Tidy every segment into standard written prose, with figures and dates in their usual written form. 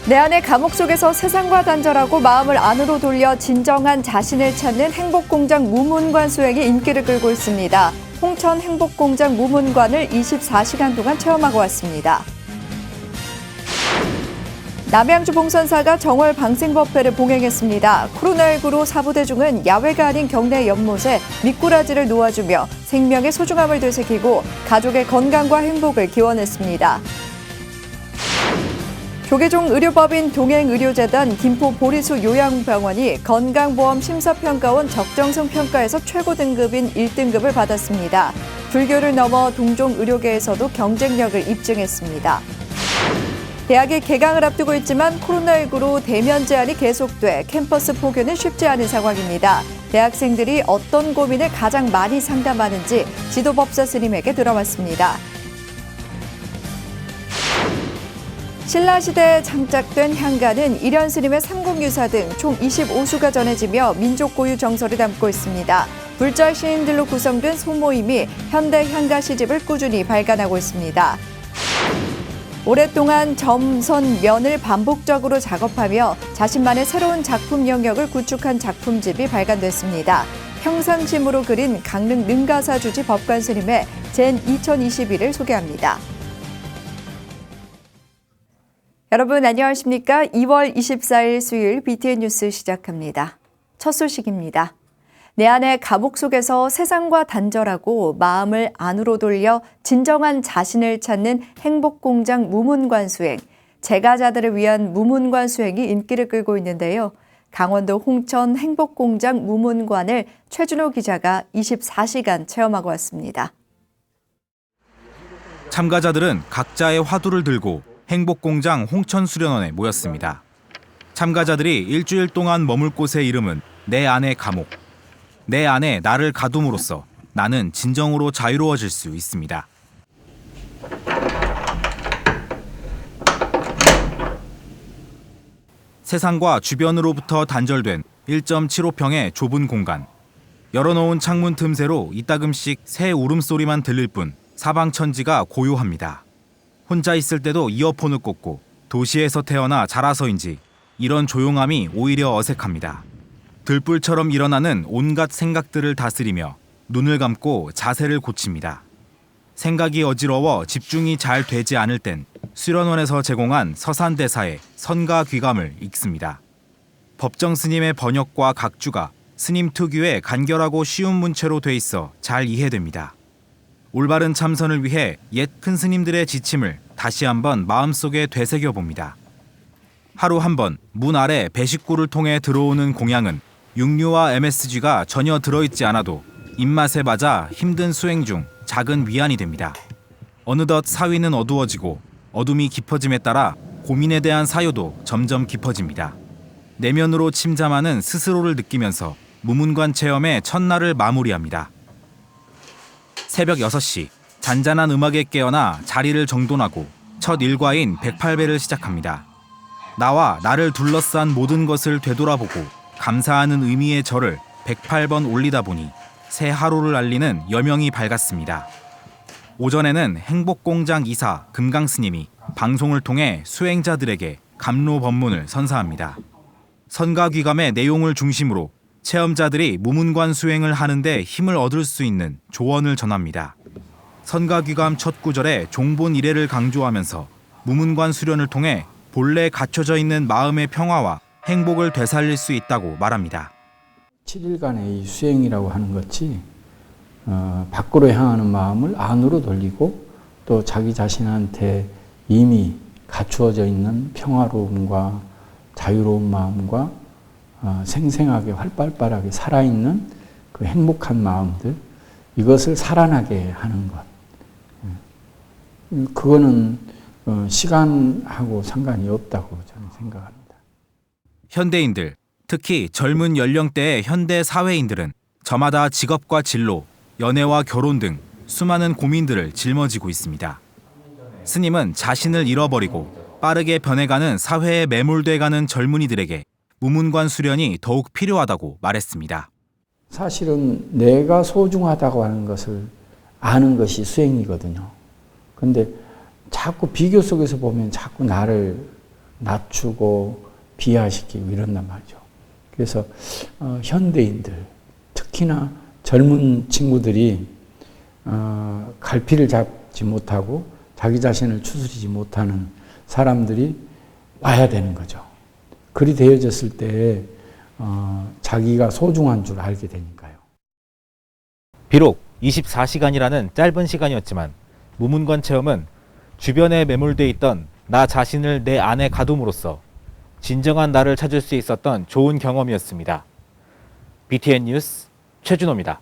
내 안의 감옥 속에서 세상과 단절하고 마음을 안으로 돌려 진정한 자신을 찾는 행복공장 무문관 수행이 인기를 끌고 있습니다. 홍천 행복공장 무문관을 24시간 동안 체험하고 왔습니다. 남양주 봉선사가 정월 방생법회를 봉행했습니다. 코로나19로 사부대중은 야외가 아닌 경내 연못에 미꾸라지를 놓아주며 생명의 소중함을 되새기고 가족의 건강과 행복을 기원했습니다. 조계종 의료법인 동행의료재단 김포 보리수 요양병원이 건강보험 심사평가원 적정성 평가에서 최고 등급인 1등급을 받았습니다. 불교를 넘어 동종 의료계에서도 경쟁력을 입증했습니다. 대학이 개강을 앞두고 있지만 코로나19로 대면 제한이 계속돼 캠퍼스 포교는 쉽지 않은 상황입니다. 대학생들이 어떤 고민을 가장 많이 상담하는지 지도법사 스님에게 들어봤습니다. 신라시대에 창작된 향가는 일현 스님의 삼국유사 등 총 25수가 전해지며 민족 고유 정서를 담고 있습니다. 불자 시인들로 구성된 소모임이 현대 향가 시집을 꾸준히 발간하고 있습니다. 오랫동안 점선 면을 반복적으로 작업하며 자신만의 새로운 작품 영역을 구축한 작품집이 발간됐습니다. 평상심으로 그린 강릉 능가사 주지 법관 스님의 젠 2021을 소개합니다. 여러분 안녕하십니까? 2월 24일 수요일 BTN 뉴스 시작합니다. 첫 소식입니다. 내 안의 감옥 속에서 세상과 단절하고 마음을 안으로 돌려 진정한 자신을 찾는 행복공장 무문관 수행, 재가자들을 위한 무문관 수행이 인기를 끌고 있는데요. 강원도 홍천 행복공장 무문관을 최준호 기자가 24시간 체험하고 왔습니다. 참가자들은 각자의 화두를 들고 행복공장 홍천수련원에 모였습니다. 참가자들이 일주일 동안 머물 곳의 이름은 내 안의 감옥. 내 안에 나를 가둠으로써 나는 진정으로 자유로워질 수 있습니다. 세상과 주변으로부터 단절된 1.75평의 좁은 공간. 열어놓은 창문 틈새로 이따금씩 새 울음소리만 들릴 뿐 사방천지가 고요합니다. 혼자 있을 때도 이어폰을 꽂고 도시에서 태어나 자라서인지 이런 조용함이 오히려 어색합니다. 들불처럼 일어나는 온갖 생각들을 다스리며 눈을 감고 자세를 고칩니다. 생각이 어지러워 집중이 잘 되지 않을 땐 수련원에서 제공한 서산대사의 선가 귀감을 읽습니다. 법정 스님의 번역과 각주가 스님 특유의 간결하고 쉬운 문체로 돼 있어 잘 이해됩니다. 올바른 참선을 위해 옛 큰 스님들의 지침을 다시 한번 마음속에 되새겨 봅니다. 하루 한 번 문 아래 배식구를 통해 들어오는 공양은 육류와 MSG가 전혀 들어있지 않아도 입맛에 맞아 힘든 수행 중 작은 위안이 됩니다. 어느덧 사위는 어두워지고 어둠이 깊어짐에 따라 고민에 대한 사유도 점점 깊어집니다. 내면으로 침잠하는 스스로를 느끼면서 무문관 체험의 첫날을 마무리합니다. 새벽 6시 잔잔한 음악에 깨어나 자리를 정돈하고 첫 일과인 108배를 시작합니다. 나와 나를 둘러싼 모든 것을 되돌아보고 감사하는 의미의 절을 108번 올리다 보니 새 하루를 알리는 여명이 밝았습니다. 오전에는 행복공장 이사 금강스님이 방송을 통해 수행자들에게 감로 법문을 선사합니다. 선가귀감의 내용을 중심으로 체험자들이 무문관 수행을 하는데 힘을 얻을 수 있는 조언을 전합니다. 선가귀감 첫 구절에 종본 이례를 강조하면서 무문관 수련을 통해 본래 갇혀져 있는 마음의 평화와 행복을 되살릴 수 있다고 말합니다. 7일간의 이 수행이라고 하는 것이 밖으로 향하는 마음을 안으로 돌리고 또 자기 자신한테 이미 갖추어져 있는 평화로움과 자유로운 마음과 생생하게 활발하게 살아있는 그 행복한 마음들, 이것을 살아나게 하는 것. 그거는 시간하고 상관이 없다고 저는 생각합니다. 현대인들, 특히 젊은 연령대의 현대 사회인들은 저마다 직업과 진로, 연애와 결혼 등 수많은 고민들을 짊어지고 있습니다. 스님은 자신을 잃어버리고 빠르게 변해가는 사회에 매몰돼가는 젊은이들에게 무문관 수련이 더욱 필요하다고 말했습니다. 사실은 내가 소중하다고 하는 것을 아는 것이 수행이거든요. 그런데 자꾸 비교 속에서 보면 자꾸 나를 낮추고 비하시키고 이런단 말이죠. 그래서 현대인들, 특히나 젊은 친구들이 갈피를 잡지 못하고 자기 자신을 추스리지 못하는 사람들이 와야 되는 거죠. 그리 되어졌을 때 자기가 소중한 줄 알게 되니까요. 비록 24시간이라는 짧은 시간이었지만 무문관 체험은 주변에 매몰돼 있던 나 자신을 내 안에 가둠으로써 진정한 나를 찾을 수 있었던 좋은 경험이었습니다. BTN 뉴스 최준호입니다.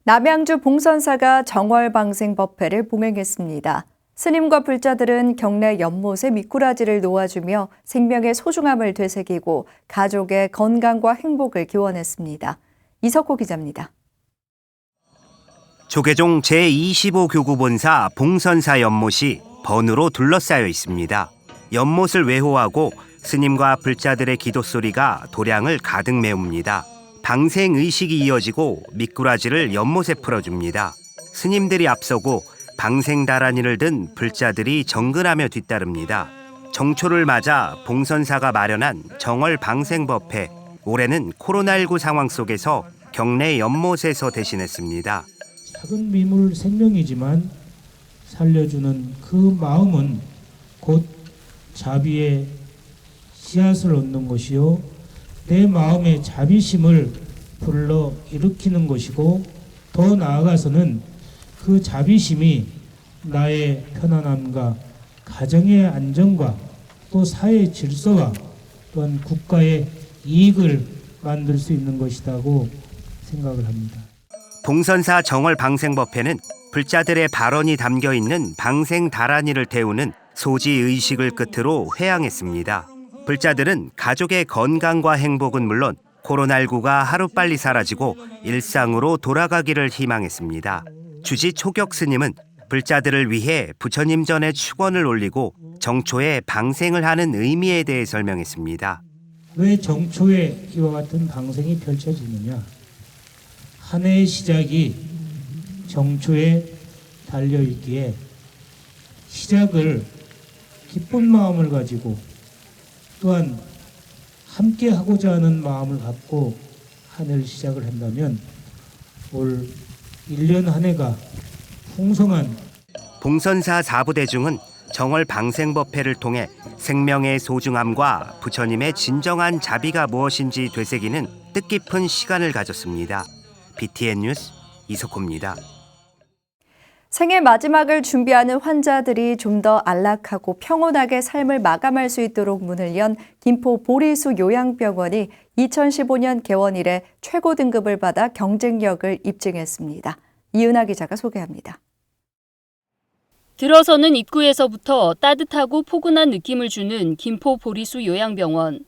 남양주 봉선사가 정월방생법회를 봉행했습니다. 스님과 불자들은 경내 연못에 미꾸라지를 놓아주며 생명의 소중함을 되새기고 가족의 건강과 행복을 기원했습니다. 이석호 기자입니다. 조계종 제25교구 본사 봉선사 연못이 번으로 둘러싸여 있습니다. 연못을 외호하고 스님과 불자들의 기도 소리가 도량을 가득 메웁니다. 방생 의식이 이어지고 미꾸라지를 연못에 풀어줍니다. 스님들이 앞서고 방생 다란이를 든 불자들이 정근하며 뒤따릅니다. 정초를 맞아 봉선사가 마련한 정월 방생법회. 올해는 코로나19 상황 속에서 경내 연못에서 대신했습니다. 작은 미물 생명이지만 살려주는 그 마음은 곧 자비의 씨앗을 얻는 것이요 내 마음의 자비심을 불러 일으키는 것이고 더 나아가서는 그 자비심이 나의 편안함과 가정의 안정과 또 사회의 질서와 또한 국가의 이익을 만들 수 있는 것이라고 생각을 합니다. 봉선사 정월 방생법회는 불자들의 발언이 담겨있는 방생 다란이를 태우는 소지 의식을 끝으로 회항했습니다. 불자들은 가족의 건강과 행복은 물론 코로나19가 하루빨리 사라지고 일상으로 돌아가기를 희망했습니다. 주지 초격 스님은 불자들을 위해 부처님 전에 축원을 올리고 정초에 방생을 하는 의미에 대해 설명했습니다. 왜 정초에 이와 같은 방생이 펼쳐지느냐? 한 해의 시작이 정초에 달려있기에 시작을 기쁜 마음을 가지고 또한 함께 하고자 하는 마음을 갖고 한 해를 시작을 한다면 올 1년 한 해가 풍성한 봉선사 4부대중은 정월 방생법회를 통해 생명의 소중함과 부처님의 진정한 자비가 무엇인지 되새기는 뜻깊은 시간을 가졌습니다. BTN 뉴스 이석호입니다. 생애 마지막을 준비하는 환자들이 좀 더 안락하고 평온하게 삶을 마감할 수 있도록 문을 연 김포 보리수 요양병원이 2015년 개원 이래 최고 등급을 받아 경쟁력을 입증했습니다. 이은하 기자가 소개합니다. 들어서는 입구에서부터 따뜻하고 포근한 느낌을 주는 김포 보리수 요양병원.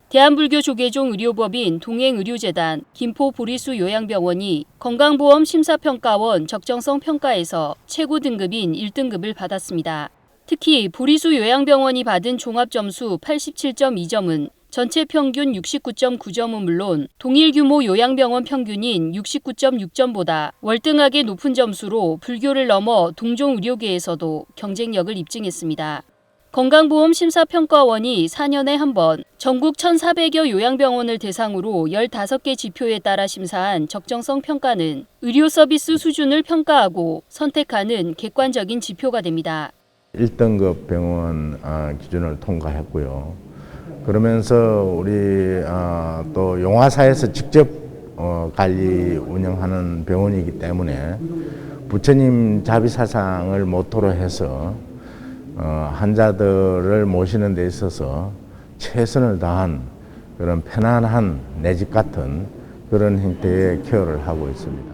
대한불교 조계종 의료법인 동행의료재단 김포 보리수 요양병원이 건강보험 심사평가원 적정성 평가에서 최고 등급인 1등급을 받았습니다. 특히 보리수 요양병원이 받은 종합점수 87.2점은 전체 평균 69.9점은 물론 동일 규모 요양병원 평균인 69.6점보다 월등하게 높은 점수로 불교를 넘어 동종 의료계에서도 경쟁력을 입증했습니다. 건강보험 심사평가원이 4년에 한 번 전국 1,400여 요양병원을 대상으로 15개 지표에 따라 심사한 적정성 평가는 의료 서비스 수준을 평가하고 선택하는 객관적인 지표가 됩니다. 1등급 병원 기준을 통과했고요. 그러면서 우리 또 용화사에서 직접 관리 운영하는 병원이기 때문에 부처님 자비사상을 모토로 해서 환자들을 모시는 데 있어서 최선을 다한 그런 편안한 내 집 같은 그런 형태의 케어를 하고 있습니다.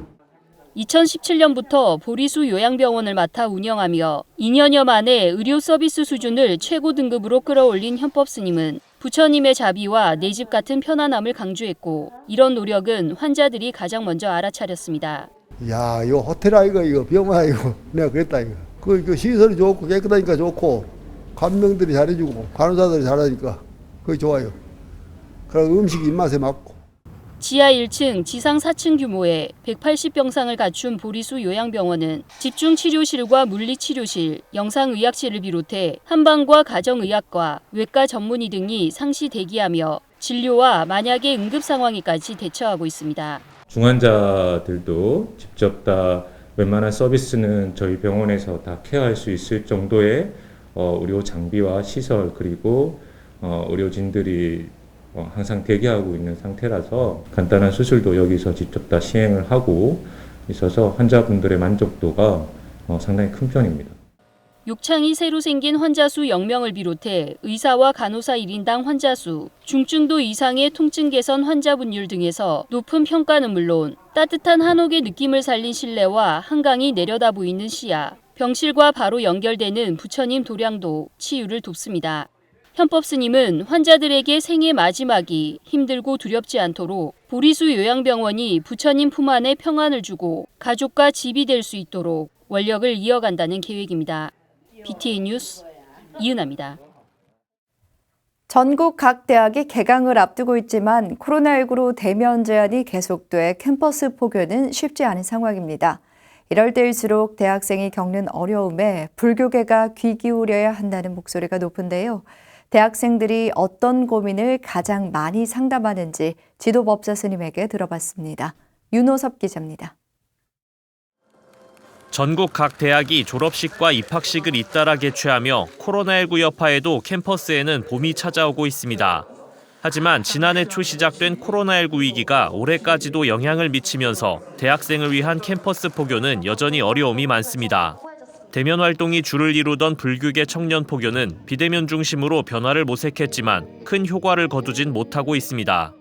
2017년부터 보리수 요양병원을 맡아 운영하며 2년여 만에 의료 서비스 수준을 최고 등급으로 끌어올린 현법 스님은 부처님의 자비와 내 집 같은 편안함을 강조했고 이런 노력은 환자들이 가장 먼저 알아차렸습니다. 야, 이거 호텔 아이가 이거 병원 아이고 내가 그랬다 이거. 그 시설이 좋고 깨끗하니까 좋고 간병들이 잘해주고 간호사들이 잘하니까 그게 좋아요. 그리고 음식이 입맛에 맞고. 지하 1층, 지상 4층 규모의 180병상을 갖춘 보리수 요양병원은 집중치료실과 물리치료실, 영상의학실을 비롯해 한방과 가정의학과, 외과 전문의 등이 상시 대기하며 진료와 만약의 응급 상황에까지 대처하고 있습니다. 중환자들도 직접 다 웬만한 서비스는 저희 병원에서 다 케어할 수 있을 정도의 의료 장비와 시설 그리고 의료진들이 항상 대기하고 있는 상태라서 간단한 수술도 여기서 직접 다 시행을 하고 있어서 환자분들의 만족도가 상당히 큰 편입니다. 욕창이 새로 생긴 환자 수 0명을 비롯해 의사와 간호사 1인당 환자 수, 중증도 이상의 통증 개선 환자 분율 등에서 높은 평가는 물론 따뜻한 한옥의 느낌을 살린 실내와 한강이 내려다 보이는 시야, 병실과 바로 연결되는 부처님 도량도 치유를 돕습니다. 현법 스님은 환자들에게 생애 마지막이 힘들고 두렵지 않도록 보리수 요양병원이 부처님 품 안에 평안을 주고 가족과 집이 될 수 있도록 원력을 이어간다는 계획입니다. BTN 뉴스 이은아입니다. 전국 각 대학이 개강을 앞두고 있지만 코로나19로 대면 제한이 계속돼 캠퍼스 포교는 쉽지 않은 상황입니다. 이럴 때일수록 대학생이 겪는 어려움에 불교계가 귀 기울여야 한다는 목소리가 높은데요. 대학생들이 어떤 고민을 가장 많이 상담하는지 지도법사 스님에게 들어봤습니다. 윤호섭 기자입니다. 전국 각 대학이 졸업식과 입학식을 잇따라 개최하며 코로나19 여파에도 캠퍼스에는 봄이 찾아오고 있습니다. 하지만 지난해 초 시작된 코로나19 위기가 올해까지도 영향을 미치면서 대학생을 위한 캠퍼스 포교는 여전히 어려움이 많습니다. 대면 활동이 주를 이루던 불교계 청년 포교는 비대면 중심으로 변화를 모색했지만 큰 효과를 거두진 못하고 있습니다.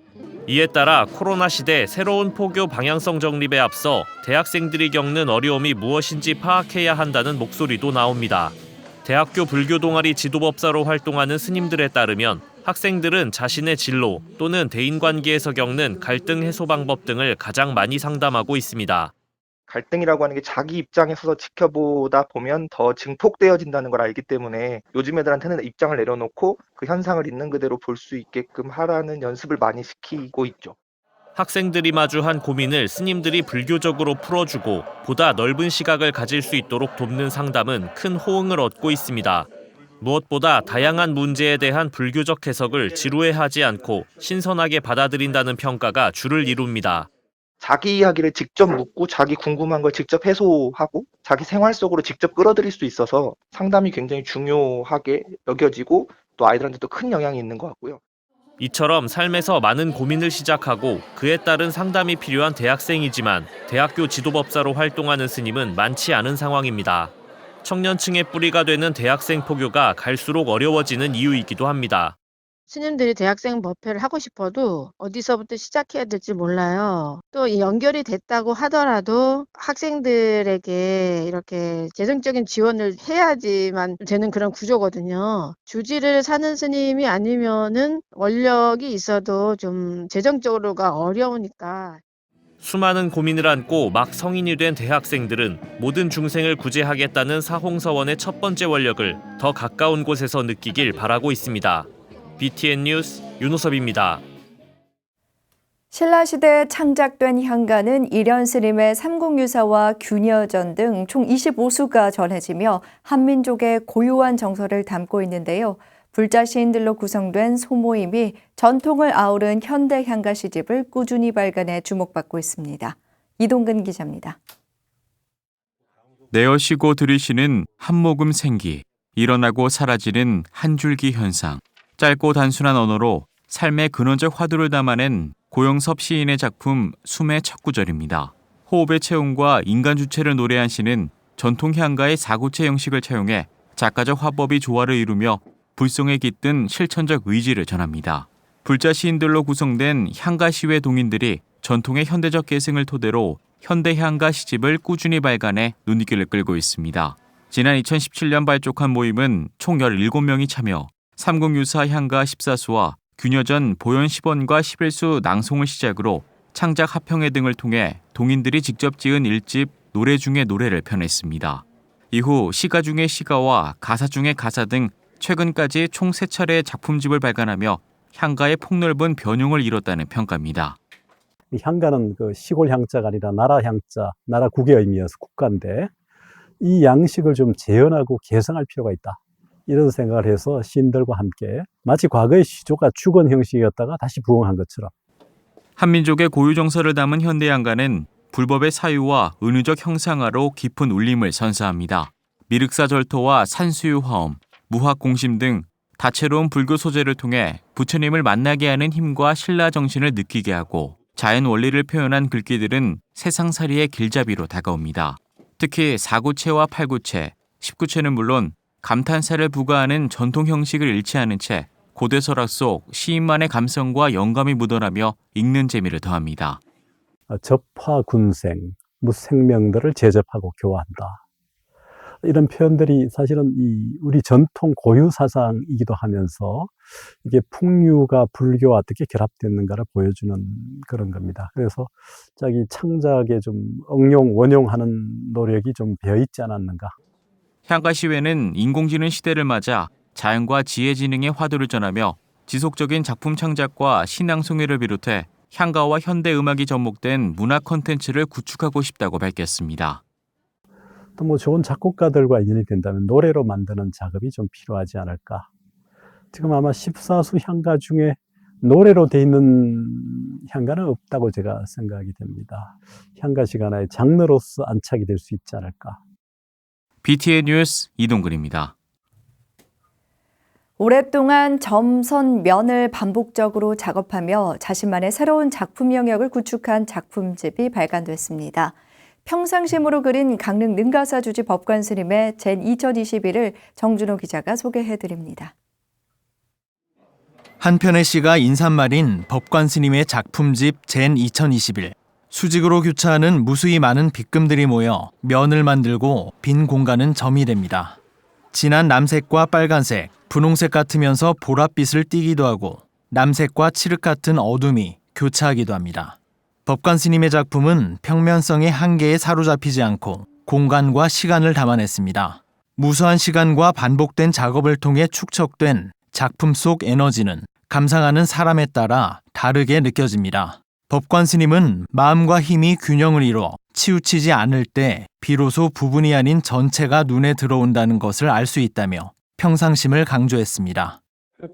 이에 따라 코로나 시대 새로운 포교 방향성 정립에 앞서 대학생들이 겪는 어려움이 무엇인지 파악해야 한다는 목소리도 나옵니다. 대학교 불교 동아리 지도법사로 활동하는 스님들에 따르면 학생들은 자신의 진로 또는 대인관계에서 겪는 갈등 해소 방법 등을 가장 많이 상담하고 있습니다. 갈등이라고 하는 게 자기 입장에서 지켜보다 보면 더 증폭되어진다는 걸 알기 때문에 요즘 애들한테는 입장을 내려놓고 그 현상을 있는 그대로 볼 수 있게끔 하라는 연습을 많이 시키고 있죠. 학생들이 마주한 고민을 스님들이 불교적으로 풀어주고 보다 넓은 시각을 가질 수 있도록 돕는 상담은 큰 호응을 얻고 있습니다. 무엇보다 다양한 문제에 대한 불교적 해석을 지루해하지 않고 신선하게 받아들인다는 평가가 주를 이룹니다. 자기 이야기를 직접 묻고 자기 궁금한 걸 직접 해소하고 자기 생활 속으로 직접 끌어들일 수 있어서 상담이 굉장히 중요하게 여겨지고 또 아이들한테도 큰 영향이 있는 것 같고요. 이처럼 삶에서 많은 고민을 시작하고 그에 따른 상담이 필요한 대학생이지만 대학교 지도법사로 활동하는 스님은 많지 않은 상황입니다. 청년층의 뿌리가 되는 대학생 포교가 갈수록 어려워지는 이유이기도 합니다. 스님들이 대학생 법회를 하고 싶어도 어디서부터 시작해야 될지 몰라요. 또 연결이 됐다고 하더라도 학생들에게 이렇게 재정적인 지원을 해야지만 되는 그런 구조거든요. 주지를 사는 스님이 아니면은 원력이 있어도 좀 재정적으로가 어려우니까. 수많은 고민을 안고 막 성인이 된 대학생들은 모든 중생을 구제하겠다는 사홍서원의 첫 번째 원력을 더 가까운 곳에서 느끼길 바라고 있습니다. BTN 뉴스 윤호섭입니다. 신라시대에 창작된 향가는 일현 스님의 삼국유사와 균여전 등 총 25수가 전해지며 한민족의 고유한 정서를 담고 있는데요. 불자 시인들로 구성된 소모임이 전통을 아우른 현대 향가 시집을 꾸준히 발간해 주목받고 있습니다. 이동근 기자입니다. 내어쉬고 들이쉬는 한 모금 생기, 일어나고 사라지는 한 줄기 현상. 짧고 단순한 언어로 삶의 근원적 화두를 담아낸 고영섭 시인의 작품 숨의 첫 구절입니다. 호흡의 체온과 인간 주체를 노래한 시는 전통 향가의 사구체 형식을 차용해 작가적 화법이 조화를 이루며 불송에 깃든 실천적 의지를 전합니다. 불자 시인들로 구성된 향가시회 동인들이 전통의 현대적 계승을 토대로 현대 향가 시집을 꾸준히 발간해 눈길을 끌고 있습니다. 지난 2017년 발족한 모임은 총 17명이 참여 삼국유사 향가 14수와 균여전 보연 10원과 11수 낭송을 시작으로 창작 합평회 등을 통해 동인들이 직접 지은 1집 노래 중의 노래를 펴냈습니다. 이후 시가 중의 시가와 가사 중의 가사 등 최근까지 총 3차례 작품집을 발간하며 향가의 폭넓은 변용을 이뤘다는 평가입니다. 이 향가는 그 시골 향자가 아니라 나라 향자, 나라국의 의미여서 국가인데 이 양식을 좀 재현하고 개성할 필요가 있다. 이런 생각을 해서 시인들과 함께 마치 과거의 시조가 죽은 형식이었다가 다시 부흥한 것처럼 한민족의 고유 정서를 담은 현대 향가는 불법의 사유와 은유적 형상화로 깊은 울림을 선사합니다. 미륵사절토와 산수유 화엄, 무학공심 등 다채로운 불교 소재를 통해 부처님을 만나게 하는 힘과 신라 정신을 느끼게 하고 자연 원리를 표현한 글귀들은 세상살이의 길잡이로 다가옵니다. 특히 사구체와 팔구체, 십구체는 물론 감탄사를 부과하는 전통 형식을 잃지 않은 채 고대 설학 속 시인만의 감성과 영감이 묻어나며 읽는 재미를 더합니다. 접화군생, 생명들을 제접하고 교화한다. 이런 표현들이 사실은 우리 전통 고유 사상이기도 하면서 이게 풍류가 불교와 어떻게 결합됐는가를 보여주는 그런 겁니다. 그래서 자기 창작에 좀 응용, 원용하는 노력이 좀 배어있지 않았는가. 향가시회는 인공지능 시대를 맞아 자연과 지혜지능의 화두를 전하며 지속적인 작품 창작과 신앙송회를 비롯해 향가와 현대 음악이 접목된 문화 콘텐츠를 구축하고 싶다고 밝혔습니다. 또 좋은 작곡가들과 인연이 된다면 노래로 만드는 작업이 좀 필요하지 않을까. 지금 아마 14수 향가 중에 노래로 돼 있는 향가는 없다고 제가 생각이 됩니다. 향가시가 하나의 장르로서 안착이 될 수 있지 않을까. BTN 뉴스 이동근입니다. 오랫동안 점, 선, 면을 반복적으로 작업하며 자신만의 새로운 작품 영역을 구축한 작품집이 발간됐습니다. 평상심으로 그린 강릉 능가사 주지 법관 스님의 젠 2021을 정준호 기자가 소개해드립니다. 한편의 시가 인사말인 법관 스님의 작품집 젠 2021. 수직으로 교차하는 무수히 많은 빗금들이 모여 면을 만들고 빈 공간은 점이 됩니다. 진한 남색과 빨간색, 분홍색 같으면서 보랏빛을 띠기도 하고 남색과 칠흑 같은 어둠이 교차하기도 합니다. 법관 스님의 작품은 평면성의 한계에 사로잡히지 않고 공간과 시간을 담아냈습니다. 무수한 시간과 반복된 작업을 통해 축적된 작품 속 에너지는 감상하는 사람에 따라 다르게 느껴집니다. 법관 스님은 마음과 힘이 균형을 이뤄 치우치지 않을 때 비로소 부분이 아닌 전체가 눈에 들어온다는 것을 알 수 있다며 평상심을 강조했습니다.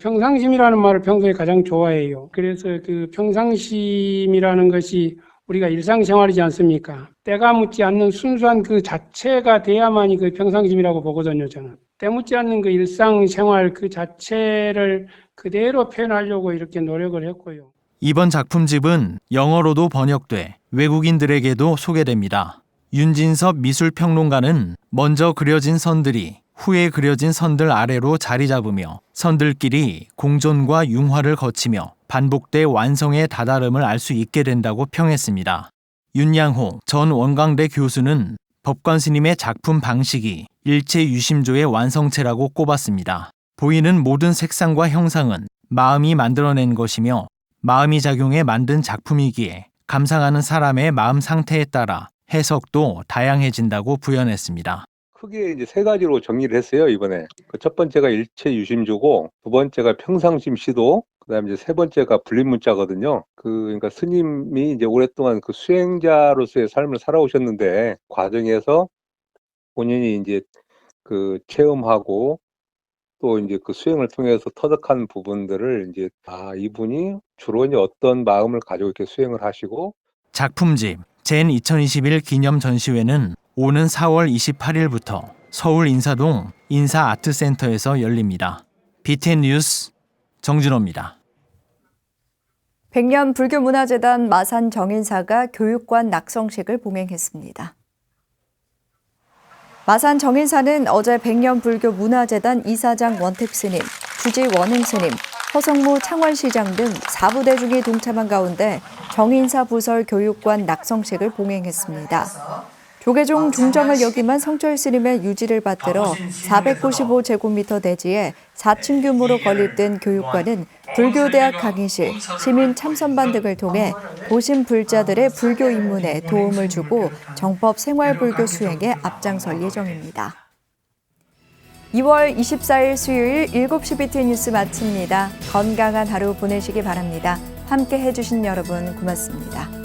평상심이라는 말을 평소에 가장 좋아해요. 그래서 그 평상심이라는 것이 우리가 일상생활이지 않습니까? 때가 묻지 않는 순수한 그 자체가 돼야만이 그 평상심이라고 보거든요, 저는. 때 묻지 않는 그 일상생활 그 자체를 그대로 표현하려고 이렇게 노력을 했고요. 이번 작품집은 영어로도 번역돼 외국인들에게도 소개됩니다. 윤진섭 미술평론가는 먼저 그려진 선들이 후에 그려진 선들 아래로 자리 잡으며 선들끼리 공존과 융화를 거치며 반복돼 완성의 다다름을 알 수 있게 된다고 평했습니다. 윤양호 전 원광대 교수는 법관 스님의 작품 방식이 일체 유심조의 완성체라고 꼽았습니다. 보이는 모든 색상과 형상은 마음이 만들어낸 것이며 마음이 작용해 만든 작품이기에 감상하는 사람의 마음 상태에 따라 해석도 다양해진다고 부연했습니다. 크게 이제 세 가지로 정리를 했어요, 이번에. 첫 번째가 일체 유심조고, 두 번째가 평상심 시도, 그다음에 이제 세 번째가 불립문자거든요. 그러니까 스님이 이제 오랫동안 그 수행자로서의 삶을 살아오셨는데, 과정에서 본인이 이제 그 체험하고 또 이제 그 수행을 통해서 터득한 부분들을 이제 이분이 주로 이제 어떤 마음을 가지고 이렇게 수행을 하시고. 작품집 젠 2021 기념 전시회는 오는 4월 28일부터 서울 인사동 인사아트센터에서 열립니다. BTN 뉴스 정준호입니다. 백년 불교문화재단 마산 정인사가 교육관 낙성식을 봉행했습니다. 마산 정인사는 어제 백년 불교문화재단 이사장 원택 스님, 주지 원흥 스님, 허성무 창원시장 등 4부대 중이 동참한 가운데 정인사 부설 교육관 낙성식을 봉행했습니다. 조계종 중정을 역임한 성철 스님의 유지를 받들어 495제곱미터 대지에 4층 규모로 건립된 교육관은 불교대학 강의실, 시민 참선반 등을 통해 도심 불자들의 불교 입문에 도움을 주고 정법 생활불교 수행에 앞장설 예정입니다. 2월 24일 수요일 7시 BTN 뉴스 마칩니다. 건강한 하루 보내시기 바랍니다. 함께 해주신 여러분 고맙습니다.